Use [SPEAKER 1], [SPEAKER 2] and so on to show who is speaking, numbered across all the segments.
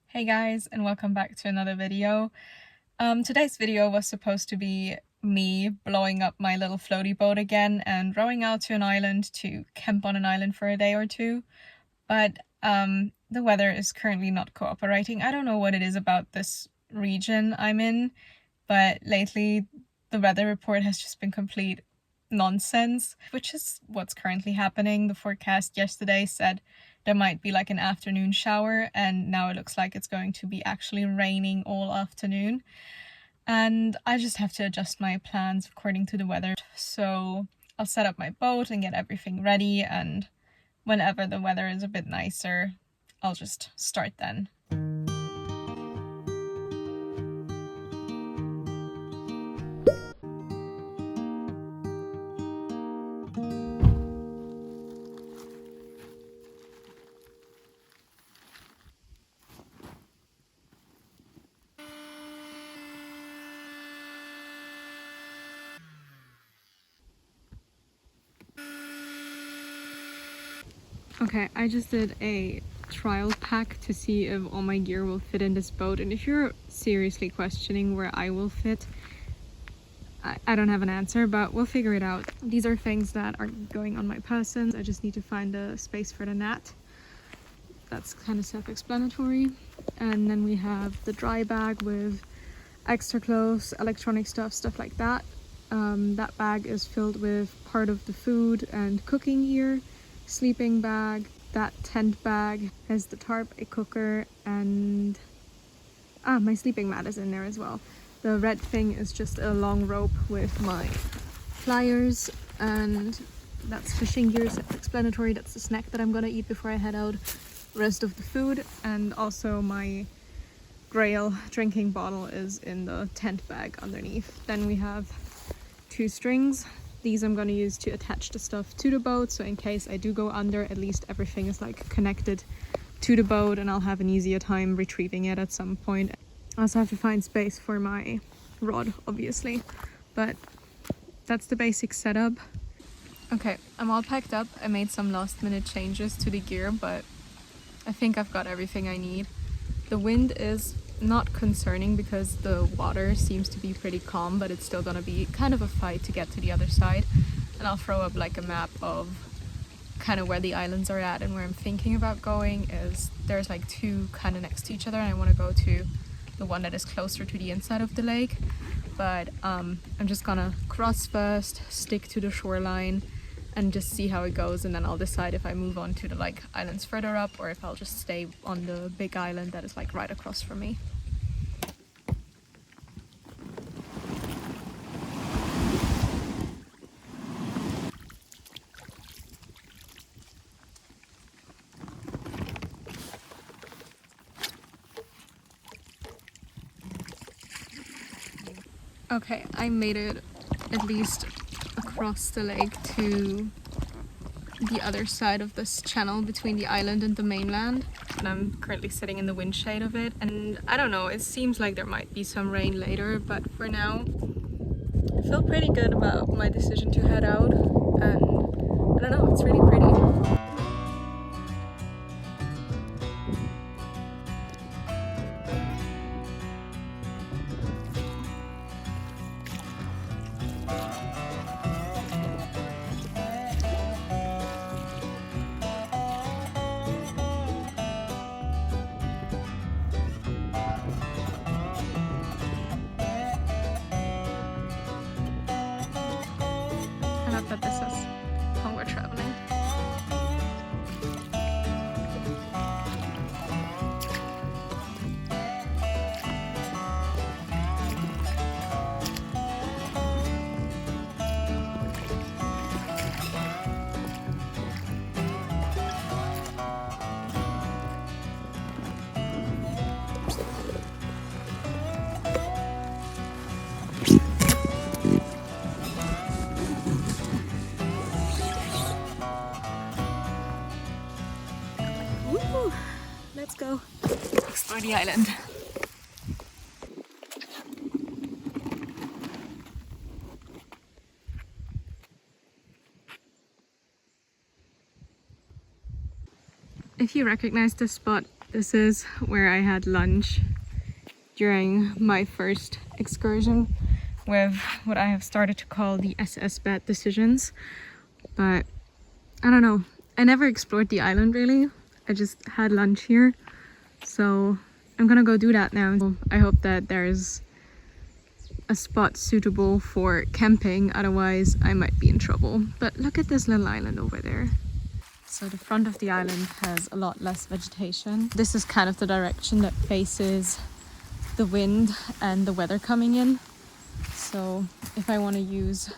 [SPEAKER 1] Hey guys, and welcome back to another video. Today's video was supposed to be me blowing up my little floaty boat again and rowing out to an island to camp on an island for a day or two. But the weather is currently not cooperating. I don't know what it is about this region I'm in, but lately the weather report has just been complete nonsense, which is what's currently happening. The forecast yesterday said there might be like an afternoon shower, and now it looks like it's going to be actually raining all afternoon. And I just have to adjust my plans according to the weather. So I'll set up my boat and get everything ready, and whenever the weather is a bit nicer, I'll just start then. Okay, I just did a trial pack to see if all my gear will fit in this boat, and if you're seriously questioning where I will fit, I don't have an answer, but we'll figure it out. These are things that are going on my person. I just need to find a space for the net. That's kind of self-explanatory. And then we have the dry bag with extra clothes, electronic stuff like that. That bag is filled with part of the food and cooking gear. Sleeping bag. That tent bag has the tarp, a cooker, and my sleeping mat is in there as well. The red thing is just a long rope with my pliers, and that's fishing gear, self-explanatory. That's the snack that I'm gonna eat before I head out. Rest of the food, and also my Grail drinking bottle is in the tent bag underneath. Then we have 2 strings. These I'm going to use to attach the stuff to the boat, so in case I do go under, at least everything is like connected to the boat and I'll have an easier time retrieving it at some point. I also have to find space for my rod, obviously, but that's the basic setup. Okay, I'm all packed up. I made some last minute changes to the gear, but I think I've got everything I need. The wind is not concerning because the water seems to be pretty calm, but it's still gonna be kind of a fight to get to the other side. And I'll throw up like a map of kind of where the islands are at, and where I'm thinking about going is there's like 2 kind of next to each other, and I want to go to the one that is closer to the inside of the lake. But I'm just gonna cross first, stick to the shoreline, and just see how it goes, and then I'll decide if I move on to the like islands further up or if I'll just stay on the big island that is like right across from me. Okay, I made it at least across the lake to the other side of this channel between the island and the mainland, and I'm currently sitting in the wind shade of it. And I don't know, it seems like there might be some rain later, but for now I feel pretty good about my decision to head out, and I don't know, it's really pretty. I hope that this is how we're traveling. Woo! Let's go explore the island. If you recognize this spot, This is where I had lunch during my first excursion with what I have started to call the SS bad decisions. But I don't know, I never explored the island really. I just had lunch here, so I'm gonna go do that now. I hope that there's a spot suitable for camping, otherwise I might be in trouble. But look at this little island over there. So the front of the island has a lot less vegetation. This is kind of the direction that faces the wind and the weather coming in. So if I want to use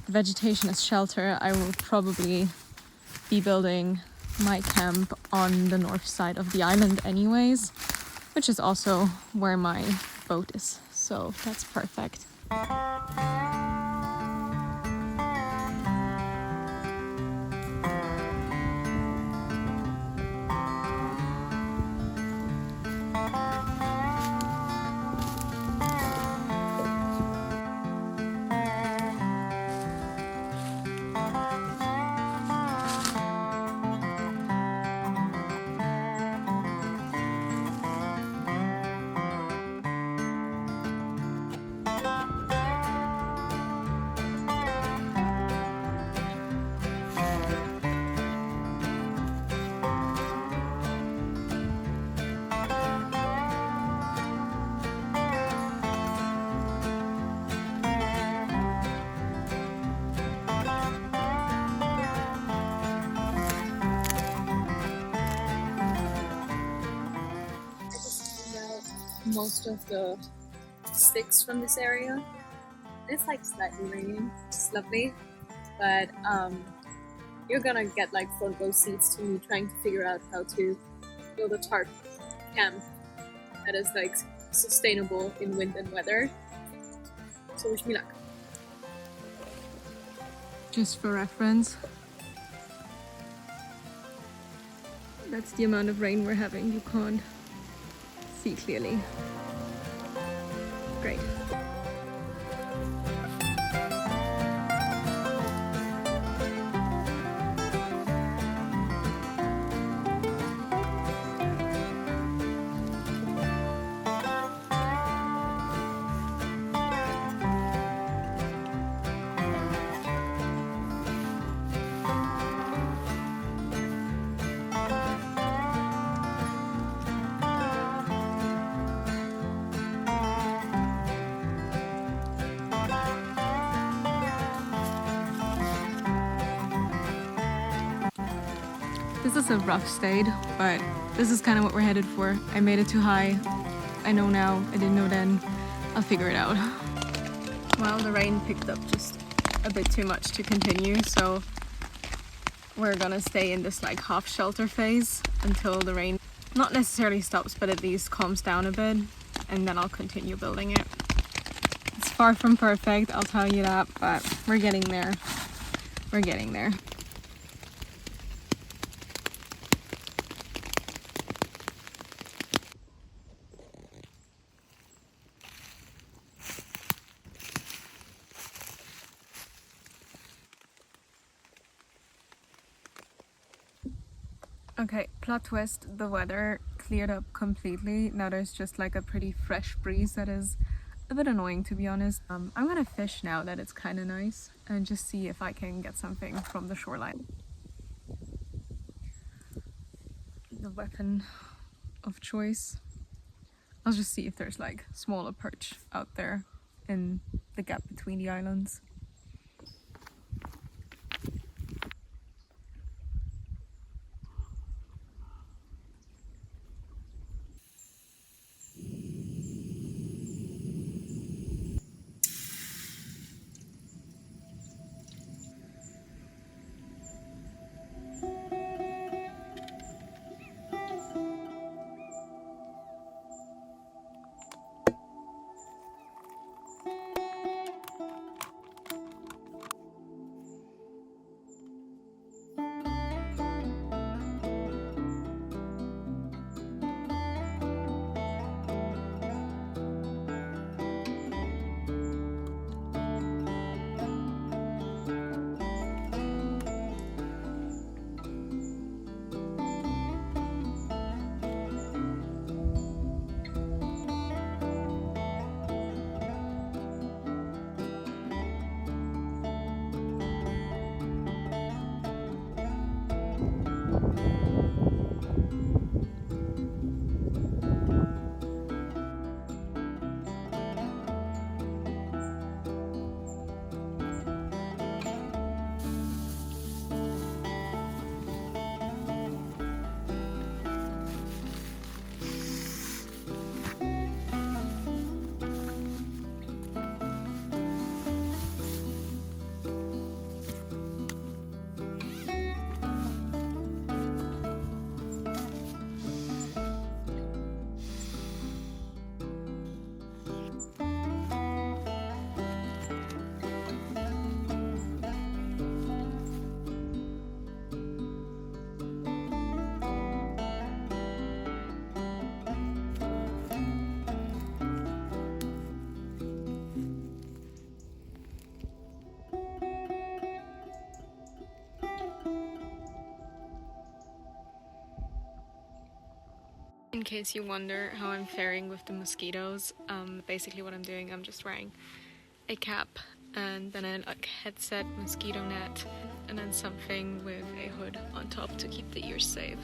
[SPEAKER 1] the vegetation as shelter, I will probably be building my camp on the north side of the island anyways, which is also where my boat is. So that's perfect. Most of the sticks from this area. It's like slightly raining, it's lovely, but you're gonna get like front row seats to me trying to figure out how to build a tarp camp that is like sustainable in wind and weather. So wish me luck. Just for reference, that's the amount of rain we're having. You can't see clearly. Great. This is a rough stayed, but this is kind of what we're headed for. I made it too high. I know now, I didn't know then. I'll figure it out. Well, the rain picked up just a bit too much to continue, so we're gonna stay in this like half shelter phase until the rain not necessarily stops, but at least calms down a bit, and then I'll continue building it. It's far from perfect, I'll tell you that, but we're getting there. We're getting there. Okay, plot twist, the weather cleared up completely. Now there's just like a pretty fresh breeze that is a bit annoying, to be honest. I'm gonna fish now that it's kind of nice and just see if I can get something from the shoreline. The weapon of choice. I'll just see if there's like smaller perch out there in the gap between the islands. case you wonder how I'm faring with the mosquitoes, basically what I'm doing, I'm just wearing a cap and then a headset, mosquito net, and then something with a hood on top to keep the ears safe.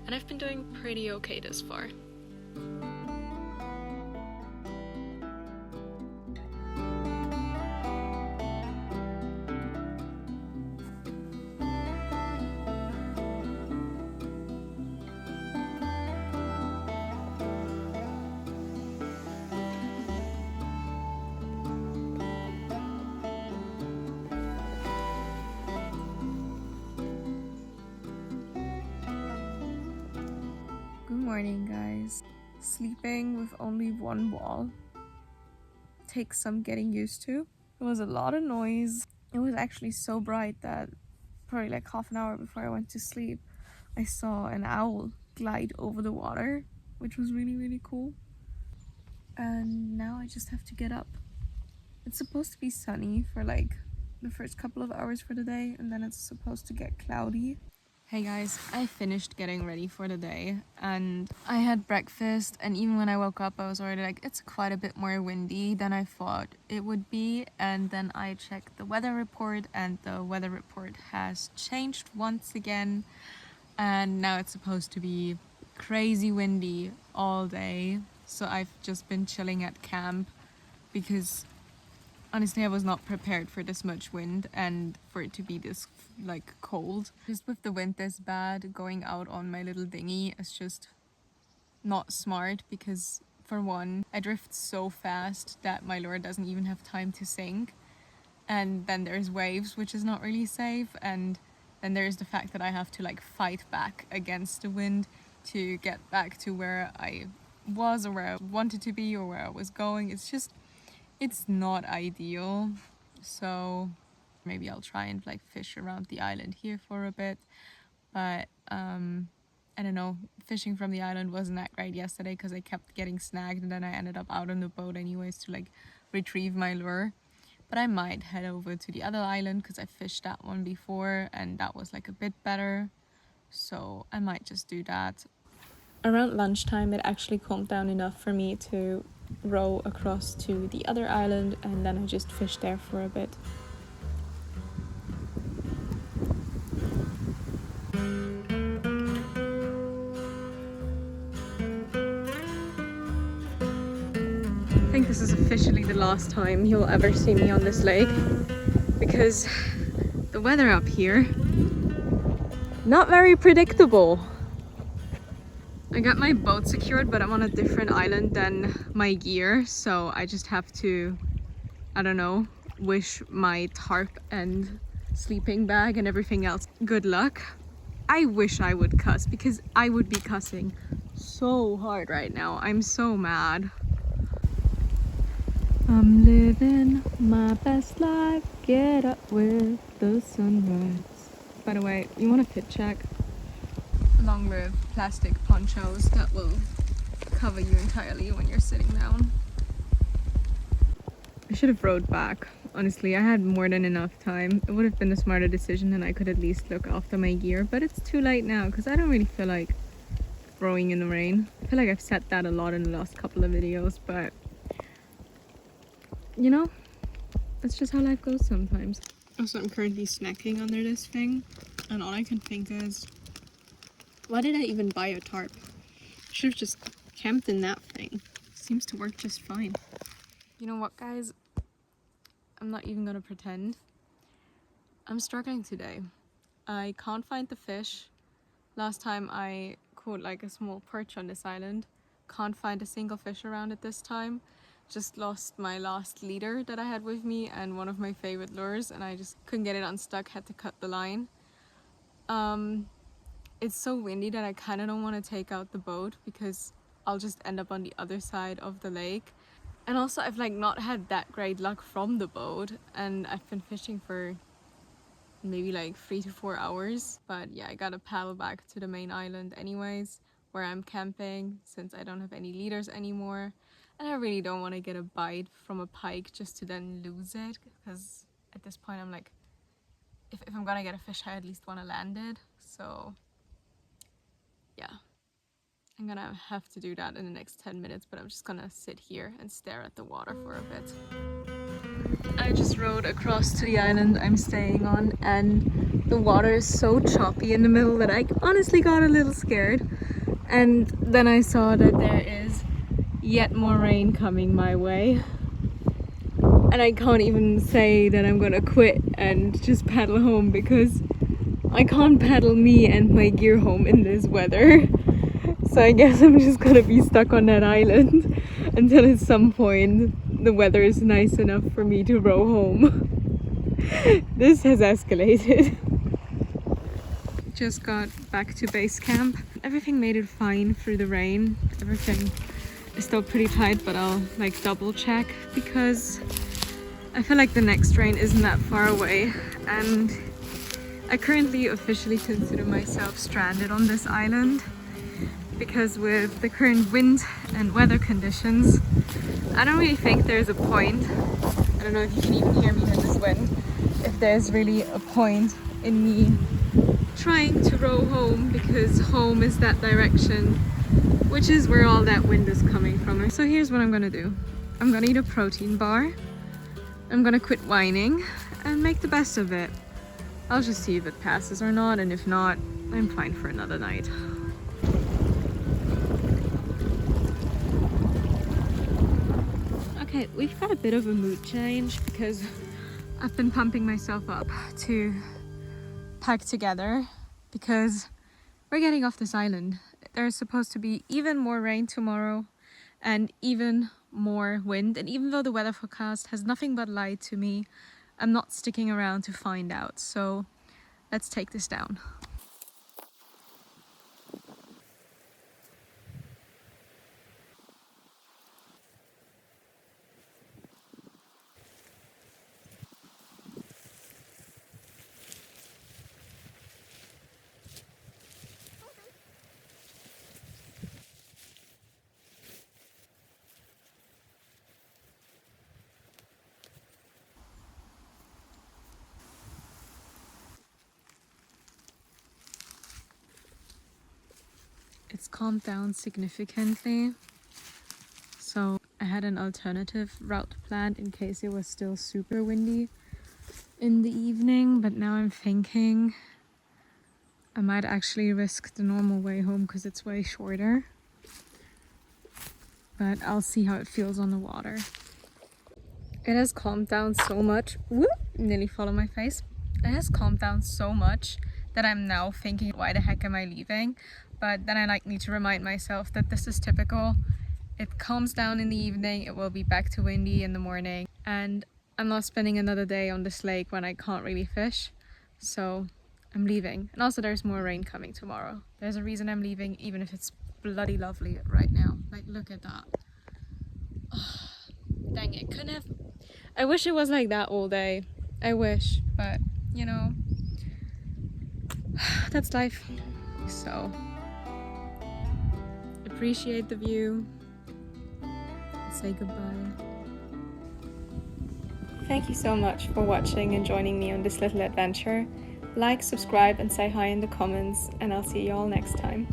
[SPEAKER 1] And I've been doing pretty okay this far. Good morning, guys. Sleeping with only one wall takes some getting used to. There was a lot of noise. It was actually so bright that probably like half an hour before I went to sleep, I saw an owl glide over the water, which was really, really cool. And now I just have to get up. It's supposed to be sunny for like the first couple of hours for the day, and then it's supposed to get cloudy. Hey guys, I finished getting ready for the day and I had breakfast, and even when I woke up I was already like, it's quite a bit more windy than I thought it would be. And then I checked the weather report and the weather report has changed once again, and now it's supposed to be crazy windy all day. So I've just been chilling at camp because honestly, I was not prepared for this much wind and for it to be this like cold. Just with the wind this bad, going out on my little dinghy is just not smart because for one, I drift so fast that my lure doesn't even have time to sink. And then there's waves, which is not really safe. And then there's the fact that I have to like fight back against the wind to get back to where I was or where I wanted to be or where I was going. It's not ideal. So maybe I'll try and like fish around the island here for a bit, but I don't know, fishing from the island wasn't that great yesterday because I kept getting snagged, and then I ended up out on the boat anyways to like retrieve my lure. But I might head over to the other island because I fished that one before and that was like a bit better, so I might just do that. Around lunchtime it actually calmed down enough for me to row across to the other island, and then I just fished there for a bit. I think this is officially the last time you'll ever see me on this lake because the weather up here, not very predictable. I got my boat secured, but I'm on a different island than my gear, so I just have to, I don't know, wish my tarp and sleeping bag and everything else good luck. I wish I would cuss because I would be cussing so hard right now. I'm so mad. I'm living my best life, get up with the sunrise. By the way, you want a fit check? Along with plastic ponchos that will cover you entirely when you're sitting down. I should have rowed back. Honestly, I had more than enough time. It would have been a smarter decision and I could at least look after my gear, but it's too late now because I don't really feel like rowing in the rain. I feel like I've said that a lot in the last couple of videos, but you know, that's just how life goes sometimes. Also, I'm currently snacking under this thing, and all I can think is, why did I even buy a tarp? I should have just camped in that thing. Seems to work just fine. You know what, guys? I'm not even gonna pretend. I'm struggling today. I can't find the fish. Last time I caught like a small perch on this island. Can't find a single fish around it this time. Just lost my last leader that I had with me and one of my favorite lures, and I just couldn't get it unstuck, had to cut the line. It's so windy that I kind of don't want to take out the boat because I'll just end up on the other side of the lake. And also I've like not had that great luck from the boat, and I've been fishing for maybe like 3 to 4 hours. But yeah, I gotta paddle back to the main island anyways, where I'm camping, since I don't have any leaders anymore. And I really don't want to get a bite from a pike just to then lose it, because at this point I'm like, if I'm gonna get a fish, I at least want to land it. So yeah, I'm gonna have to do that in the next 10 minutes, but I'm just gonna sit here and stare at the water for a bit. I just rode across to the island I'm staying on, and the water is so choppy in the middle that I honestly got a little scared. And then I saw that there is yet more rain coming my way. And I can't even say that I'm gonna quit and just paddle home, because I can't paddle me and my gear home in this weather. So I guess I'm just gonna be stuck on that island until at some point the weather is nice enough for me to row home. This has escalated. Just got back to base camp. Everything made it fine through the rain. Everything is still pretty tight, but I'll like double check because I feel like the next rain isn't that far away, and I currently officially consider myself stranded on this island because with the current wind and weather conditions, I don't really think there's a point. I don't know if you can even hear me in this wind. If there's really a point in me trying to row home, because home is that direction, which is where all that wind is coming from. So here's what I'm gonna do. I'm gonna eat a protein bar. I'm gonna quit whining and make the best of it. I'll just see if it passes or not, and if not, I'm fine for another night. Okay, we've got a bit of a mood change because I've been pumping myself up to pack together because we're getting off this island. There's supposed to be even more rain tomorrow and even more wind, and even though the weather forecast has nothing but light to me, I'm not sticking around to find out. So let's take this down. It's calmed down significantly, so I had an alternative route planned in case it was still super windy in the evening, but now I'm thinking I might actually risk the normal way home because it's way shorter, but I'll see how it feels on the water. It has calmed down so much. Whoop, nearly fell on my face. It has calmed down so much that I'm now thinking, why the heck am I leaving? But then I need to remind myself that this is typical. It calms down in the evening, it will be back to windy in the morning, and I'm not spending another day on this lake when I can't really fish. So I'm leaving. And also there's more rain coming tomorrow. There's a reason I'm leaving, even if it's bloody lovely right now. Like, look at that. Oh, dang it, couldn't have... I wish it was like that all day. I wish, but you know, that's life. So appreciate the view. Say goodbye. Thank you so much for watching and joining me on this little adventure. Like, subscribe, and say hi in the comments, and I'll see you all next time.